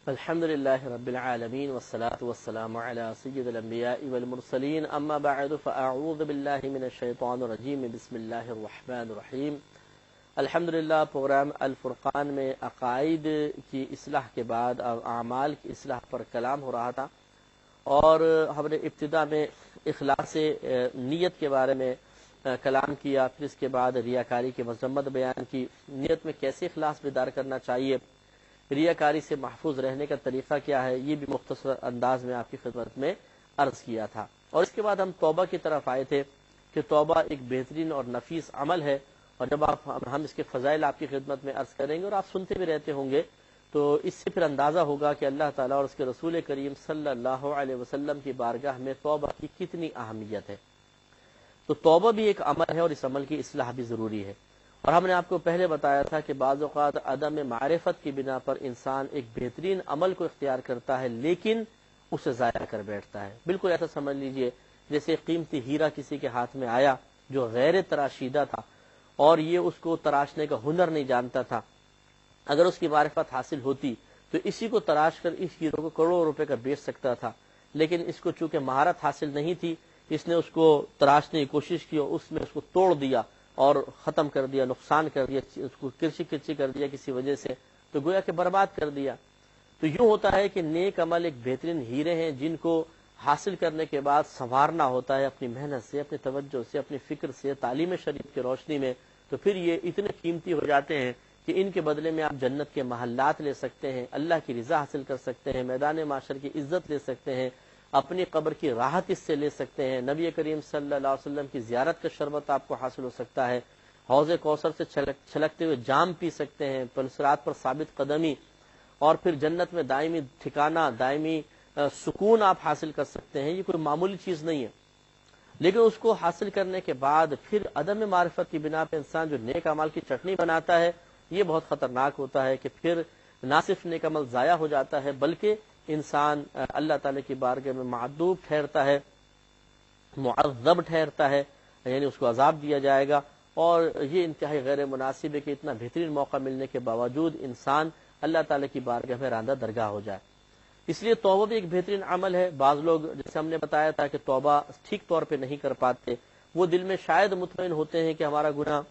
الحمد للہ رب العالمین والصلاة والسلام علی سید الانبیاء والمرسلین اما بعد فاعوذ باللہ من الشیطان الرجیم بسم اللہ الرحمن الرحیم۔ الحمدللہ پروگرام الفرقان میں عقائد کی اصلاح کے بعد اعمال کی اصلاح پر کلام ہو رہا تھا، اور ہم نے ابتدا میں اخلاص نیت کے بارے میں کلام کیا، پھر اس کے بعد ریاکاری کی مذمت بیان کی، نیت میں کیسے اخلاص بیدار کرنا چاہیے، ریاکاری سے محفوظ رہنے کا طریقہ کیا ہے، یہ بھی مختصر انداز میں آپ کی خدمت میں عرض کیا تھا۔ اور اس کے بعد ہم توبہ کی طرف آئے تھے کہ توبہ ایک بہترین اور نفیس عمل ہے، اور جب ہم اس کے فضائل آپ کی خدمت میں عرض کریں گے اور آپ سنتے بھی رہتے ہوں گے تو اس سے پھر اندازہ ہوگا کہ اللہ تعالیٰ اور اس کے رسول کریم صلی اللہ علیہ وسلم کی بارگاہ میں توبہ کی کتنی اہمیت ہے۔ تو توبہ بھی ایک عمل ہے اور اس عمل کی اصلاح بھی ضروری ہے، اور ہم نے آپ کو پہلے بتایا تھا کہ بعض اوقات عدم معرفت کی بنا پر انسان ایک بہترین عمل کو اختیار کرتا ہے لیکن اسے ضائع کر بیٹھتا ہے۔ بالکل ایسا سمجھ لیجئے جیسے قیمتی ہیرا کسی کے ہاتھ میں آیا جو غیر تراشیدہ تھا اور یہ اس کو تراشنے کا ہنر نہیں جانتا تھا، اگر اس کی معرفت حاصل ہوتی تو اسی کو تراش کر اس ہیرو کو کروڑوں روپے کا بیچ سکتا تھا، لیکن اس کو چونکہ مہارت حاصل نہیں تھی اس نے اس کو تراشنے کی کوشش کی اور اس میں اس کو توڑ دیا اور ختم کر دیا، نقصان کر دیا، اس کو کرچی کر دیا کسی وجہ سے، تو گویا کہ برباد کر دیا۔ تو یوں ہوتا ہے کہ نیک عمل ایک بہترین ہیرے ہیں جن کو حاصل کرنے کے بعد سنوارنا ہوتا ہے اپنی محنت سے، اپنی توجہ سے، اپنی فکر سے، تعلیم شریعت کی روشنی میں، تو پھر یہ اتنے قیمتی ہو جاتے ہیں کہ ان کے بدلے میں آپ جنت کے محلات لے سکتے ہیں، اللہ کی رضا حاصل کر سکتے ہیں، میدان محشر کی عزت لے سکتے ہیں، اپنی قبر کی راحت اس سے لے سکتے ہیں، نبی کریم صلی اللہ علیہ وسلم کی زیارت کا شربت آپ کو حاصل ہو سکتا ہے، حوض کوثر سے چھلکتے ہوئے جام پی سکتے ہیں، صراط پر ثابت قدمی، اور پھر جنت میں دائمی ٹھکانہ، دائمی سکون آپ حاصل کر سکتے ہیں۔ یہ کوئی معمولی چیز نہیں ہے، لیکن اس کو حاصل کرنے کے بعد پھر عدم معرفت کی بنا پہ انسان جو نیک اعمال کی چٹنی بناتا ہے یہ بہت خطرناک ہوتا ہے کہ پھر نہ صرف نیک عمل ضائع ہو جاتا ہے بلکہ انسان اللہ تعالی کی بارگاہ میں معذوب ٹھہرتا ہے، معذب ٹھہرتا ہے، یعنی اس کو عذاب دیا جائے گا، اور یہ انتہائی غیر مناسب ہے کہ اتنا بہترین موقع ملنے کے باوجود انسان اللہ تعالی کی بارگاہ میں راندہ درگاہ ہو جائے۔ اس لیے توبہ بھی ایک بہترین عمل ہے۔ بعض لوگ جیسے ہم نے بتایا تھا کہ توبہ ٹھیک طور پہ نہیں کر پاتے، وہ دل میں شاید مطمئن ہوتے ہیں کہ ہمارا گناہ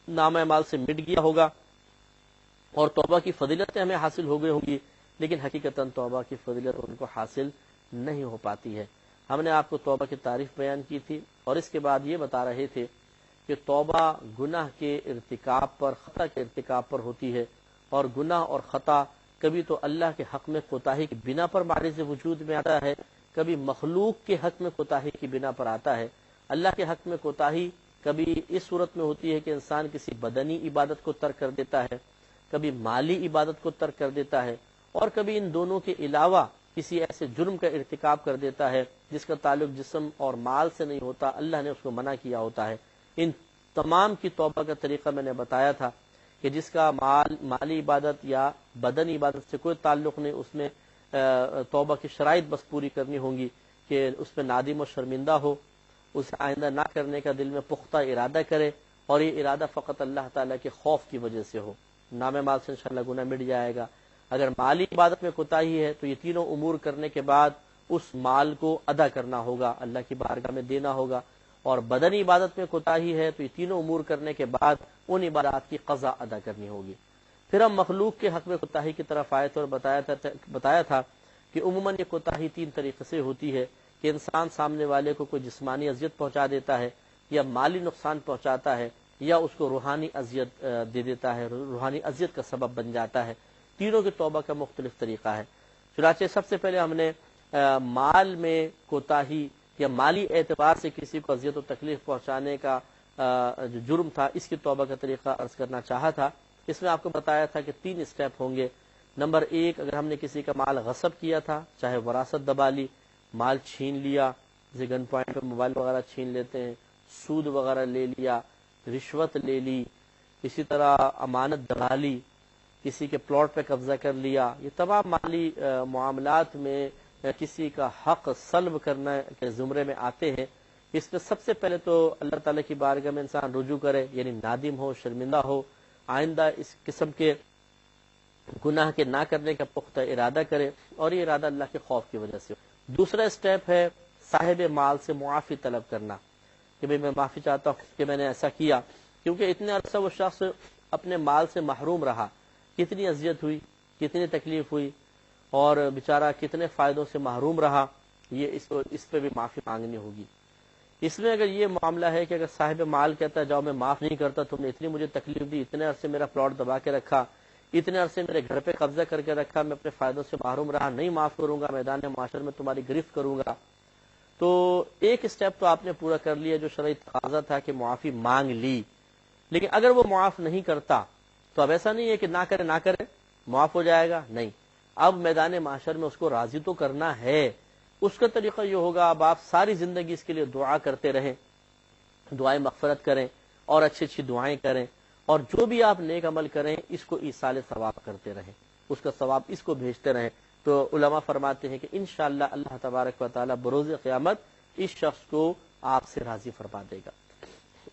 نامہ اعمال سے مٹ گیا ہوگا اور توبہ کی فضیلتیں ہمیں حاصل ہو گئی ہوں گی، لیکن حقیقتاً توبہ کی فضیلت ان کو حاصل نہیں ہو پاتی ہے۔ ہم نے آپ کو توبہ کی تعریف بیان کی تھی اور اس کے بعد یہ بتا رہے تھے کہ توبہ گناہ کے ارتکاب پر، خطا کے ارتکاب پر ہوتی ہے، اور گناہ اور خطا کبھی تو اللہ کے حق میں کوتاہی کی بنا پر معرض وجود میں آتا ہے، کبھی مخلوق کے حق میں کوتاہی کی بنا پر آتا ہے۔ اللہ کے حق میں کوتاہی کبھی اس صورت میں ہوتی ہے کہ انسان کسی بدنی عبادت کو ترک کر دیتا ہے، کبھی مالی عبادت کو ترک کر دیتا ہے، اور کبھی ان دونوں کے علاوہ کسی ایسے جرم کا ارتکاب کر دیتا ہے جس کا تعلق جسم اور مال سے نہیں ہوتا، اللہ نے اس کو منع کیا ہوتا ہے۔ ان تمام کی توبہ کا طریقہ میں نے بتایا تھا کہ جس کا مالی عبادت یا بدنی عبادت سے کوئی تعلق نہیں، اس میں توبہ کی شرائط بس پوری کرنی ہوں گی کہ اس میں نادم و شرمندہ ہو، اسے آئندہ نہ کرنے کا دل میں پختہ ارادہ کرے، اور یہ ارادہ فقط اللہ تعالیٰ کے خوف کی وجہ سے ہو، نام مال سے انشاءاللہ گناہ مٹ جائے گا۔ اگر مالی عبادت میں کوتاہی ہے تو یہ تینوں امور کرنے کے بعد اس مال کو ادا کرنا ہوگا، اللہ کی بارگاہ میں دینا ہوگا، اور بدنی عبادت میں کوتاہی ہے تو یہ تینوں امور کرنے کے بعد ان عبادات کی قضا ادا کرنی ہوگی۔ پھر ہم مخلوق کے حق میں کوتاہی کی طرف آئے تھے اور بتایا تھا کہ عموماً یہ کوتاہی تین طریقے سے ہوتی ہے کہ انسان سامنے والے کو کوئی جسمانی اذیت پہنچا دیتا ہے، یا مالی نقصان پہنچاتا ہے، یا اس کو روحانی اذیت دے دیتا ہے، روحانی اذیت کا سبب بن جاتا ہے۔ تینوں کی توبہ کا مختلف طریقہ ہے۔ چنانچہ سب سے پہلے ہم نے مال میں کوتاہی یا مالی اعتبار سے کسی کو اذیت و تکلیف پہنچانے کا جو جرم تھا اس کی توبہ کا طریقہ عرض کرنا چاہا تھا۔ اس میں آپ کو بتایا تھا کہ 3 اسٹیپ ہوں گے۔ نمبر 1، اگر ہم نے کسی کا مال غصب کیا تھا، چاہے وراثت دبا لی، مال چھین لیا، جیسے گن پوائنٹ پہ موبائل وغیرہ چھین لیتے ہیں، سود وغیرہ لے لیا، رشوت لے لی، اسی طرح امانت دبا لی، کسی کے پلاٹ پہ قبضہ کر لیا، یہ تمام مالی معاملات میں کسی کا حق سلب کرنے کے زمرے میں آتے ہیں۔ اس میں سب سے پہلے تو اللہ تعالیٰ کی بارگاہ میں انسان رجوع کرے، یعنی نادم ہو، شرمندہ ہو، آئندہ اس قسم کے گناہ کے نہ کرنے کا پختہ ارادہ کرے، اور یہ ارادہ اللہ کے خوف کی وجہ سے ہو۔ دوسرا اسٹیپ ہے صاحب مال سے معافی طلب کرنا، کہ بھئی میں معافی چاہتا ہوں کہ میں نے ایسا کیا، کیونکہ اتنے عرصہ وہ شخص اپنے مال سے محروم رہا، کتنی اذیت ہوئی، کتنی تکلیف ہوئی، اور بیچارہ کتنے فائدوں سے محروم رہا، یہ اس پہ بھی معافی مانگنی ہوگی۔ اس میں اگر یہ معاملہ ہے کہ اگر صاحب مال کہتا ہے جاؤ میں معاف نہیں کرتا، تم نے اتنی مجھے تکلیف دی، اتنے عرصے میرا پلاٹ دبا کے رکھا، اتنے عرصے میرے گھر پہ قبضہ کر کے رکھا، میں اپنے فائدوں سے محروم رہا، نہیں معاف کروں گا، میدان معاشر میں تمہاری گرفت کروں گا، تو ایک اسٹیپ تو آپ نے پورا کر لیا جو شرعی تقاضا تھا کہ معافی مانگ لی۔ لیکن اگر وہ معاف نہیں کرتا تو اب ایسا نہیں ہے کہ نہ کرے معاف ہو جائے گا، نہیں، اب میدان معاشر میں اس کو راضی تو کرنا ہے۔ اس کا طریقہ یہ ہوگا، اب آپ ساری زندگی اس کے لیے دعا کرتے رہیں، دعائیں مغفرت کریں اور اچھی اچھی دعائیں کریں، اور جو بھی آپ نیک عمل کریں اس کو ایصال ثواب کرتے رہیں، اس کا ثواب اس کو بھیجتے رہیں۔ تو علماء فرماتے ہیں کہ انشاءاللہ اللہ تبارک و تعالی بروز قیامت اس شخص کو آپ سے راضی فرما دے گا۔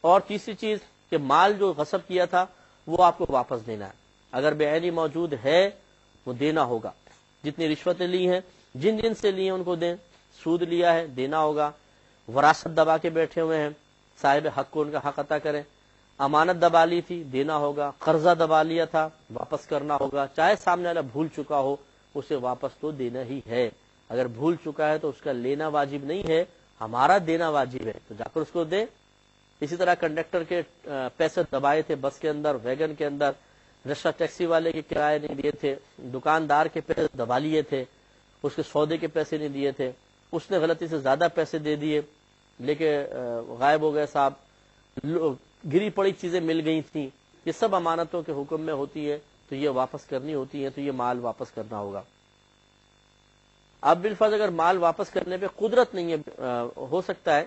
اور تیسری چیز کہ مال جو غصب کیا تھا وہ آپ کو واپس دینا ہے، اگر بے عینی موجود ہے وہ دینا ہوگا، جتنی رشوتیں لی ہیں جن سے لی ہیں ان کو دیں، سود لیا ہے دینا ہوگا، وراثت دبا کے بیٹھے ہوئے ہیں صاحب حق کو ان کا حق عطا کریں، امانت دبا لی تھی دینا ہوگا، قرضہ دبا لیا تھا واپس کرنا ہوگا، چاہے سامنے والا بھول چکا ہو اسے واپس تو دینا ہی ہے، اگر بھول چکا ہے تو اس کا لینا واجب نہیں ہے، ہمارا دینا واجب ہے، تو جا کر اس کو دے۔ اسی طرح کنڈکٹر کے پیسے دبائے تھے بس کے اندر، ویگن کے اندر، رکشہ ٹیکسی والے کے کرائے نہیں دیے تھے، دکاندار کے پیسے دبا لیے تھے، اس کے سودے کے پیسے نہیں دیے تھے، اس نے غلطی سے زیادہ پیسے دے دیے لیکن غائب ہو گئے صاحب، گری پڑی چیزیں مل گئی تھیں، یہ سب امانتوں کے حکم میں ہوتی ہے، تو یہ واپس کرنی ہوتی ہے، تو یہ مال واپس کرنا ہوگا۔ اب بالفرض اگر مال واپس کرنے پہ قدرت نہیں ہے، ہو سکتا ہے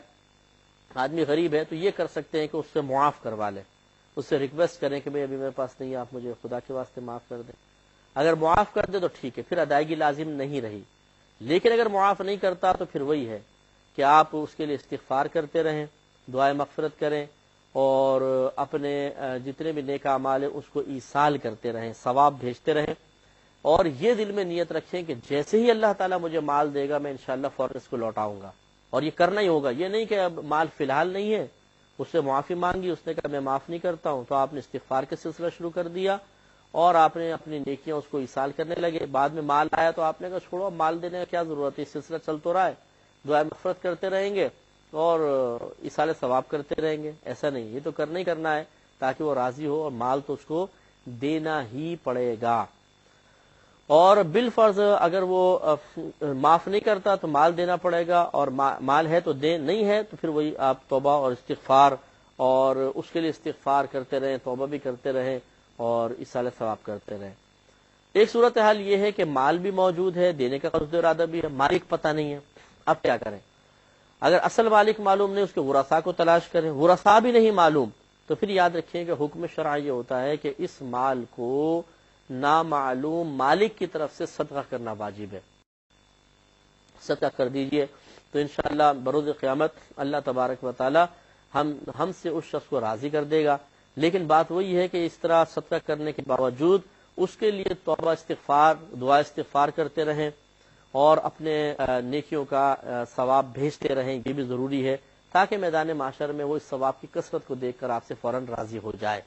آدمی غریب ہے، تو یہ کر سکتے ہیں کہ اس سے معاف کروا لیں، اس سے ریکویسٹ کریں کہ بھئی ابھی میرے پاس نہیں ہے، آپ مجھے خدا کے واسطے معاف کر دیں، اگر معاف کر دے تو ٹھیک ہے، پھر ادائیگی لازم نہیں رہی، لیکن اگر معاف نہیں کرتا تو پھر وہی ہے کہ آپ اس کے لیے استغفار کرتے رہیں، دعائیں مغفرت کریں، اور اپنے جتنے بھی نیک اعمال ہیں اس کو ایصال کرتے رہیں، ثواب بھیجتے رہیں، اور یہ دل میں نیت رکھیں کہ جیسے ہی اللہ تعالیٰ مجھے مال دے گا میں انشاءاللہ فوراً اس کو لوٹاؤں گا، اور یہ کرنا ہی ہوگا، یہ نہیں کہ اب مال فی الحال نہیں ہے، اس سے معافی مانگی، اس نے کہا میں معاف نہیں کرتا ہوں، تو آپ نے استغفار کا سلسلہ شروع کر دیا اور آپ نے اپنی نیکیاں اس کو ایصال کرنے لگے، بعد میں مال آیا تو آپ نے کہا چھوڑو مال دینے کا کیا ضرورت ہے، اس سلسلہ چل تو رہا ہے، دعائیں مغفرت کرتے رہیں گے اور ایصال ثواب کرتے رہیں گے، ایسا نہیں، یہ تو کرنا ہی کرنا ہے تاکہ وہ راضی ہو، اور مال تو اس کو دینا ہی پڑے گا۔ اور بالفرض اگر وہ معاف نہیں کرتا تو مال دینا پڑے گا، اور مال ہے تو دے، نہیں ہے تو پھر وہی آپ توبہ اور استغفار، اور اس کے لیے استغفار کرتے رہیں، توبہ بھی کرتے رہیں اور ایصال ثواب کرتے رہیں۔ ایک صورتحال یہ ہے کہ مال بھی موجود ہے، دینے کا قصد ارادہ بھی ہے، مالک پتہ نہیں ہے، اب کیا کریں؟ اگر اصل مالک معلوم نہیں، اس کے ورثاء کو تلاش کریں، ورثاء بھی نہیں معلوم، تو پھر یاد رکھیں کہ حکم شرعی یہ ہوتا ہے کہ اس مال کو نامعلوم مالک کی طرف سے صدقہ کرنا واجب ہے، صدقہ کر دیجئے، تو انشاءاللہ بروز قیامت اللہ تبارک و تعالی ہم سے اس شخص کو راضی کر دے گا۔ لیکن بات وہی ہے کہ اس طرح صدقہ کرنے کے باوجود اس کے لیے توبہ استغفار، دعا استغفار کرتے رہیں اور اپنے نیکیوں کا ثواب بھیجتے رہیں، یہ بھی ضروری ہے تاکہ میدان معاشر میں وہ اس ثواب کی کثرت کو دیکھ کر آپ سے فوراً راضی ہو جائے۔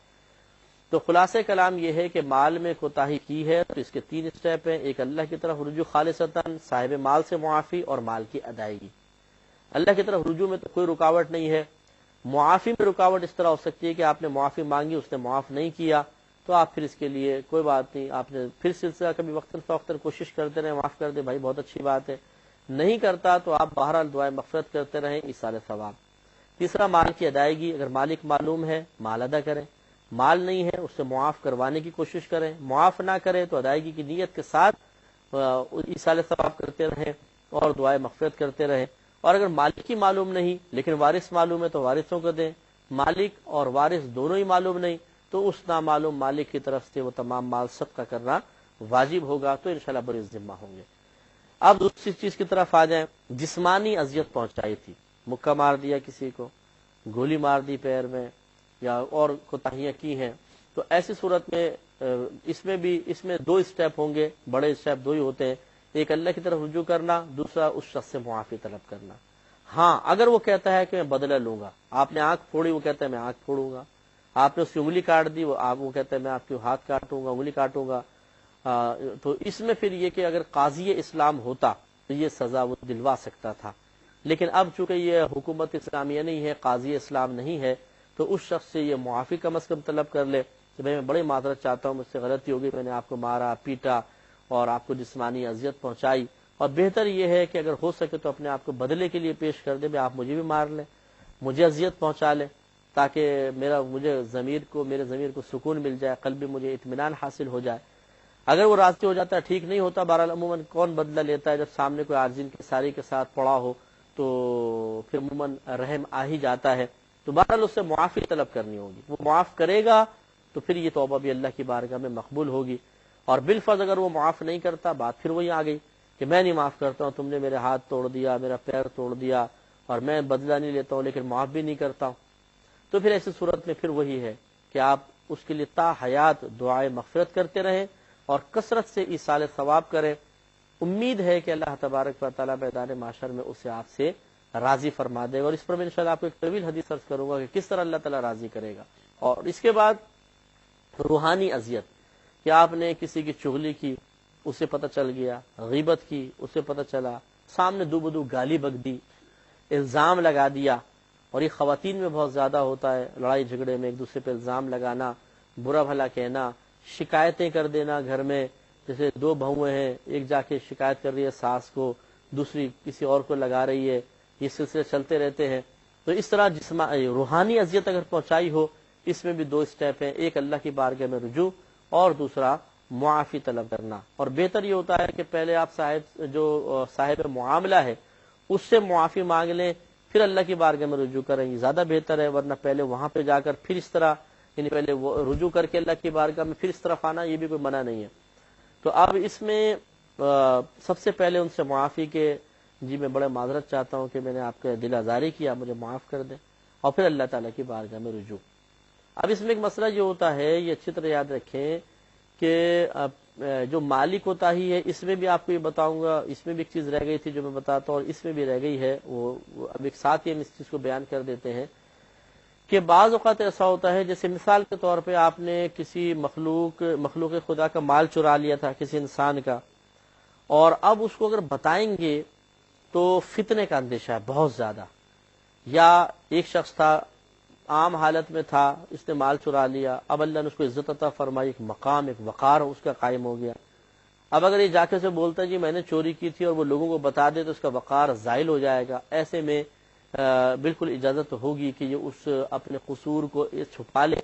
تو خلاصہ کلام یہ ہے کہ مال میں کوتاہی کی ہے تو اس کے 3 اسٹیپ ہیں، ایک اللہ کی طرف رجوع خالصتاً، صاحب مال سے معافی اور مال کی ادائیگی۔ اللہ کی طرف رجوع میں تو کوئی رکاوٹ نہیں ہے، معافی میں رکاوٹ اس طرح ہو سکتی ہے کہ آپ نے معافی مانگی، اس نے معاف نہیں کیا، تو آپ پھر اس کے لیے کوئی بات نہیں، آپ نے پھر سلسلہ کبھی وقتاً فوقتاً کوشش کرتے رہیں، معاف کر دے بھائی بہت اچھی بات ہے، نہیں کرتا تو آپ بہرحال دعائیں مغفرت کرتے رہیں، ایصال ثواب۔ تیسرا مال کی ادائیگی، اگر مالک معلوم ہے مال ادا کریں، مال نہیں ہے اس سے معاف کروانے کی کوشش کریں، معاف نہ کرے تو ادائیگی کی نیت کے ساتھ ایصال ثواب کرتے رہیں اور دعائیں مغفرت کرتے رہیں۔ اور اگر مالک ہی معلوم نہیں لیکن وارث معلوم ہے تو وارثوں کو دیں، مالک اور وارث دونوں ہی معلوم نہیں تو اس نامعلوم مالک کی طرف سے وہ تمام مال صدقہ کرنا واجب ہوگا، تو انشاءاللہ بڑے ذمہ ہوں گے۔ اب دوسری چیز کی طرف آ جائیں، جسمانی اذیت پہنچائی تھی، مکہ مار دیا کسی کو، گولی مار دی پیر میں، یا اور کوتاہیاں کی ہیں، تو ایسی صورت میں اس میں دو اسٹیپ ہوں گے، بڑے اسٹیپ دو ہی ہوتے ہیں، ایک اللہ کی طرف رجوع کرنا، دوسرا اس شخص سے معافی طلب کرنا۔ ہاں اگر وہ کہتا ہے کہ میں بدلہ لوں گا، آپ نے آنکھ پھوڑی، وہ کہتا ہے میں آنکھ پھوڑوں گا، آپ نے اس کی انگلی کاٹ دی، وہ کہتا ہے میں آپ کی ہاتھ کاٹوں گا، انگلی کاٹوں گا، تو اس میں پھر یہ کہ اگر قاضی اسلام ہوتا تو یہ سزا وہ دلوا سکتا تھا، لیکن اب چونکہ یہ حکومت اسلامیہ نہیں ہے، قاضی اسلام نہیں ہے، تو اس شخص سے یہ معافی کم از کم طلب کر لے کہ بھائی میں بڑی معذرت چاہتا ہوں، مجھ سے غلطی ہوگی، میں نے آپ کو مارا پیٹا اور آپ کو جسمانی اذیت پہنچائی، اور بہتر یہ ہے کہ اگر ہو سکے تو اپنے آپ کو بدلے کے لیے پیش کر دے، بھی آپ مجھے بھی مار لیں، مجھے اذیت پہنچا لیں، تاکہ میرے ضمیر کو سکون مل جائے، قلبی مجھے اطمینان حاصل ہو جائے۔ اگر وہ راضی ہو جاتا ہے ٹھیک، نہیں ہوتا بہرحال عموماً کون بدلہ لیتا ہے، جب سامنے کوئی عارضین کی ساری کے ساتھ پڑا ہو تو پھر عموماً رحم آ ہی جاتا ہے، تو بہرحال اس سے معافی طلب کرنی ہوگی، وہ معاف کرے گا تو پھر یہ توبہ بھی اللہ کی بارگاہ میں مقبول ہوگی، اور بالفرض اگر وہ معاف نہیں کرتا، بات پھر وہی آ گئی کہ میں نہیں معاف کرتا ہوں، تم نے میرے ہاتھ توڑ دیا، میرا پیر توڑ دیا، اور میں بدلہ نہیں لیتا ہوں لیکن معاف بھی نہیں کرتا ہوں، تو پھر ایسی صورت میں پھر وہی ہے کہ آپ اس کے لیے تا حیات دعائے مغفرت کرتے رہیں اور کثرت سے ایصال ثواب کریں، امید ہے کہ اللہ تبارک و تعالیٰ میدان محشر میں اسے آپ سے راضی فرما دے گا، اور اس پر میں انشاءاللہ آپ کو ایک طویل حدیث سرچ کروں گا کہ کس طرح اللہ تعالیٰ راضی کرے گا۔ اور اس کے بعد روحانی اذیت، کہ آپ نے کسی کی چغلی کی، اسے پتہ چل گیا، غیبت کی، اسے پتہ چلا، سامنے دو بدو گالی بک دی، الزام لگا دیا، اور یہ خواتین میں بہت زیادہ ہوتا ہے، لڑائی جھگڑے میں ایک دوسرے پہ الزام لگانا، برا بھلا کہنا، شکایتیں کر دینا گھر میں، جیسے دو بہویں ہیں، ایک جا کے شکایت کر رہی ہے ساس کو، دوسری کسی اور کو لگا رہی ہے، یہ سلسلے چلتے رہتے ہیں، تو اس طرح روحانی اذیت اگر پہنچائی ہو، اس میں بھی دو اسٹیپ ہیں، ایک اللہ کی بارگاہ میں رجوع اور دوسرا معافی طلب کرنا، اور بہتر یہ ہوتا ہے کہ پہلے آپ صاحب معاملہ ہے اس سے معافی مانگ لیں، پھر اللہ کی بارگاہ میں رجوع کریں، یہ زیادہ بہتر ہے، ورنہ پہلے وہاں پہ جا کر پھر اس طرح، یعنی پہلے وہ رجوع کر کے اللہ کی بارگاہ میں پھر اس طرف آنا، یہ بھی کوئی منع نہیں ہے۔ تو اب اس میں سب سے پہلے ان سے معافی کے، جی میں بڑے معذرت چاہتا ہوں کہ میں نے آپ کا دل آزاری کیا، مجھے معاف کر دیں، اور پھر اللہ تعالیٰ کی بارگاہ میں رجوع۔ اب اس میں ایک مسئلہ یہ ہوتا ہے، یہ اچھی طرح یاد رکھیں کہ جو مالی کوتاہی ہے، اس میں بھی آپ کو یہ بتاؤں گا، اس میں بھی ایک چیز رہ گئی تھی جو میں بتاتا ہوں، اور اس میں بھی رہ گئی ہے، وہ اب ایک ساتھ ہی ہم اس چیز کو بیان کر دیتے ہیں کہ بعض اوقات ایسا ہوتا ہے، جیسے مثال کے طور پہ آپ نے کسی مخلوق خدا کا مال چرا لیا تھا، کسی انسان کا، اور اب اس کو اگر بتائیں گے تو فتنے کا اندیشہ ہے بہت زیادہ، یا ایک شخص تھا عام حالت میں تھا، اس نے مال چرا لیا، اب اللہ نے اس کو عزت عطا فرمائی، ایک مقام ایک وقار اس کا قائم ہو گیا، اب اگر یہ جا کے سے بولتا ہے جی میں نے چوری کی تھی اور وہ لوگوں کو بتا دے تو اس کا وقار زائل ہو جائے گا، ایسے میں بالکل اجازت ہوگی کہ یہ اس اپنے قصور کو چھپا لے،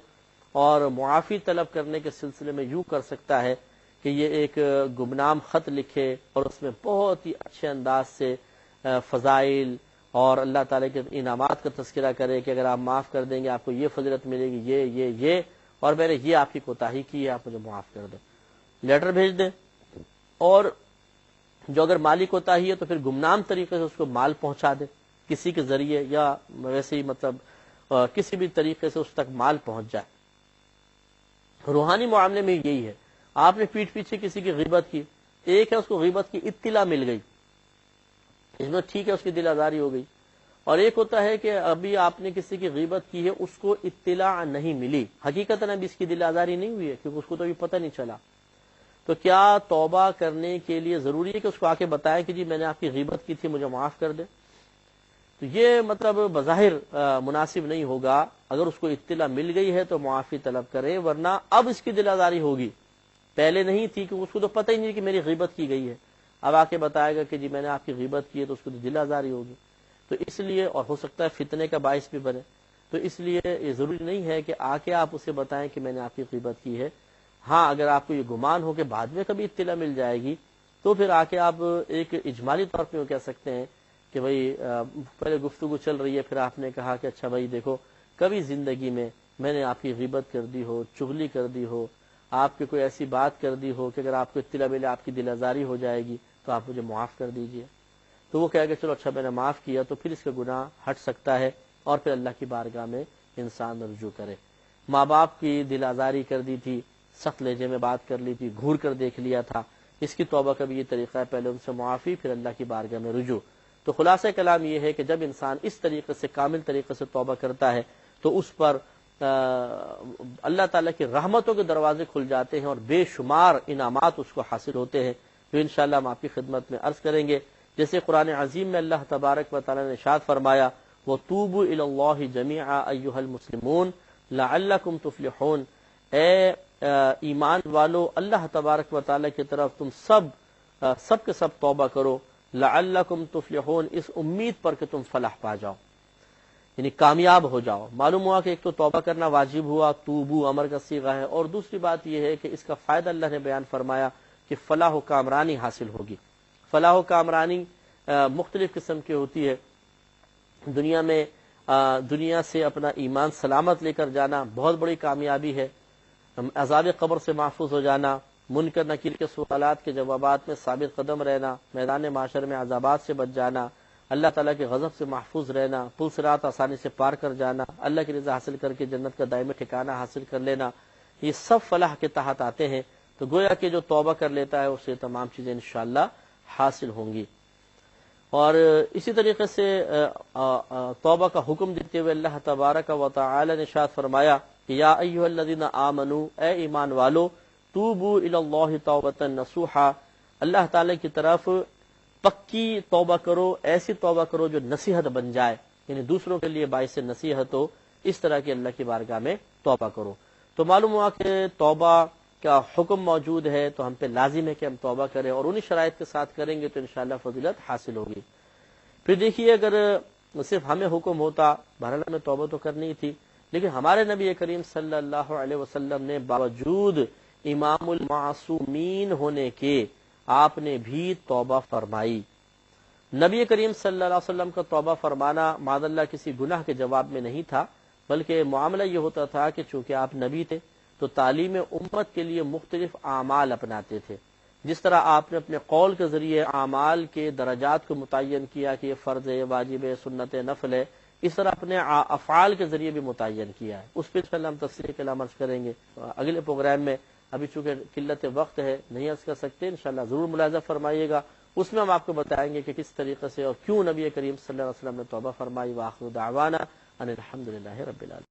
اور معافی طلب کرنے کے سلسلے میں یوں کر سکتا ہے کہ یہ ایک گمنام خط لکھے اور اس میں بہت ہی اچھے انداز سے فضائل اور اللہ تعالیٰ کے انعامات کا تذکرہ کرے کہ اگر آپ معاف کر دیں گے آپ کو یہ فضیلت ملے گی، یہ اور میں نے یہ آپ کی کوتاہی کی ہے، آپ مجھے معاف کر دیں، لیٹر بھیج دیں۔ اور جو اگر مالی کوتاہی ہے تو پھر گمنام طریقے سے اس کو مال پہنچا دے، کسی کے ذریعے یا ویسے ہی مطلب کسی بھی طریقے سے اس تک مال پہنچ جائے۔ روحانی معاملے میں یہی ہے، آپ نے پیٹھ پیچھے کسی کی غیبت کی، ایک ہے اس کو غیبت کی اطلاع مل گئی، اس میں ٹھیک ہے اس کی دل آزاری ہو گئی، اور ایک ہوتا ہے کہ ابھی آپ نے کسی کی غیبت کی ہے، اس کو اطلاع نہیں ملی، حقیقتاً ابھی اس کی دل آزاری نہیں ہوئی ہے کیونکہ اس کو تو ابھی پتہ نہیں چلا، تو کیا توبہ کرنے کے لیے ضروری ہے کہ اس کو آ کے بتائے کہ جی میں نے آپ کی غیبت کی تھی مجھے معاف کر دے؟ تو یہ مطلب بظاہر مناسب نہیں ہوگا، اگر اس کو اطلاع مل گئی ہے تو معافی طلب کرے، ورنہ اب اس کی دل آزاری ہوگی، پہلے نہیں تھی کہ اس کو تو پتہ ہی نہیں کہ میری غیبت کی گئی ہے، اب آ کے بتائے گا کہ جی میں نے آپ کی غیبت کی ہے تو اس کو تو دل آزاری ہوگی، تو اس لیے، اور ہو سکتا ہے فتنے کا باعث بھی بنے، تو اس لیے یہ ضروری نہیں ہے کہ آ کے آپ اسے بتائیں کہ میں نے آپ کی غیبت کی ہے۔ ہاں اگر آپ کو یہ گمان ہو کہ بعد میں کبھی اطلاع مل جائے گی تو پھر آ کے آپ ایک اجمالی طور پہ کہہ سکتے ہیں کہ بھائی پہلے گفتگو چل رہی ہے، پھر آپ نے کہا کہ اچھا بھائی دیکھو کبھی زندگی میں میں نے آپ کی غیبت کر دی ہو، چغلی کر دی ہو، آپ کی کوئی ایسی بات کر دی ہو کہ اگر آپ کو اطلاع ملے آپ کی دل آزاری ہو جائے گی تو آپ مجھے معاف کر دیجئے، تو وہ کہے گا چلو اچھا میں نے معاف کیا، تو پھر اس کا گناہ ہٹ سکتا ہے اور پھر اللہ کی بارگاہ میں انسان رجوع کرے۔ ماں باپ کی دل آزاری کر دی تھی، سخت لہجے میں بات کر لی تھی، گھور کر دیکھ لیا تھا، اس کی توبہ کا بھی یہ طریقہ ہے، پہلے ان سے معافی، پھر اللہ کی بارگاہ میں رجوع۔ تو خلاصہ کلام یہ ہے کہ جب انسان اس طریقے سے کامل طریقے سے توبہ کرتا ہے تو اس پر اللہ تعالیٰ کی رحمتوں کے دروازے کھل جاتے ہیں اور بے شمار انعامات اس کو حاصل ہوتے ہیں، جو انشاءاللہ ہم آپ کی خدمت میں عرض کریں گے۔ جیسے قرآن عظیم میں اللہ تبارک و تعالیٰ نے ارشاد فرمایا وَتُوبُوا إِلَى اللَّهِ جَمِيعًا أَيُّهَا الْمُسْلِمُونَ لَعَلَّكُمْ تُفْلِحُونَ، اے ایمان والو اللہ تبارک و تعالیٰ کی طرف تم سب کے سب توبہ کرو، لعلکم تفلحون، اس امید پر کہ تم فلاح پا جاؤ، یعنی کامیاب ہو جاؤ۔ معلوم ہوا کہ ایک تو توبہ کرنا واجب ہوا، توبو امر کا صیغہ ہے، اور دوسری بات یہ ہے کہ اس کا فائدہ اللہ نے بیان فرمایا کہ فلاح و کامرانی حاصل ہوگی۔ فلاح و کامرانی مختلف قسم کی ہوتی ہے، دنیا سے اپنا ایمان سلامت لے کر جانا بہت بڑی کامیابی ہے، عذاب قبر سے محفوظ ہو جانا، منکر نکیر کے سوالات کے جوابات میں ثابت قدم رہنا، میدان معاشر میں عذابات سے بچ جانا، اللہ تعالیٰ کے غضب سے محفوظ رہنا، پل صراط آسانی سے پار کر جانا، اللہ کی رضا حاصل کر کے جنت کا دائمی ٹھکانہ حاصل کر لینا، یہ سب فلاح کے تحت آتے ہیں۔ تو گویا کہ جو توبہ کر لیتا ہے اسے تمام چیزیں انشاءاللہ حاصل ہوں گی۔ اور اسی طریقے سے توبہ کا حکم دیتے ہوئے اللہ تبارک و تعالی نے ارشاد فرمایا کہ یا ایھا الذین آمنو، اے ایمان والو، توبوا الی اللہ توبۃ نصوحا، اللہ تعالی کی طرف پکی توبہ کرو، ایسی توبہ کرو جو نصیحت بن جائے، یعنی دوسروں کے لیے باعث نصیحت ہو، اس طرح کی اللہ کی بارگاہ میں توبہ کرو۔ تو معلوم ہوا کہ توبہ کا حکم موجود ہے تو ہم پہ لازم ہے کہ ہم توبہ کریں، اور انہی شرائط کے ساتھ کریں گے تو انشاءاللہ فضیلت حاصل ہوگی۔ پھر دیکھیے اگر صرف ہمیں حکم ہوتا، بہرحال ہمیں توبہ تو کرنی تھی، لیکن ہمارے نبی کریم صلی اللہ علیہ وسلم نے باوجود امام المعصومین ہونے کے آپ نے بھی توبہ فرمائی۔ نبی کریم صلی اللہ علیہ وسلم کا توبہ فرمانا معاذ اللہ کسی گناہ کے جواب میں نہیں تھا، بلکہ معاملہ یہ ہوتا تھا کہ چونکہ آپ نبی تھے تو تعلیم امت کے لیے مختلف اعمال اپناتے تھے۔ جس طرح آپ نے اپنے قول کے ذریعے اعمال کے درجات کو متعین کیا کہ یہ فرض ہے، واجب ہے، سنت ہے، نفل ہے، اس طرح اپنے افعال کے ذریعے بھی متعین کیا ہے۔ اس پہ انشاءاللہ ہم تفصیل کلام عرض کریں گے اگلے پروگرام میں، ابھی چونکہ قلت وقت ہے نہیں عرض کر سکتے، انشاءاللہ ضرور ملاحظہ فرمائیے گا، اس میں ہم آپ کو بتائیں گے کہ کس طریقے سے اور کیوں نبی کریم صلی اللہ علیہ وسلم نے توبہ فرمائی۔ وآخر دعوانا ان الحمدللہ رب العالمین۔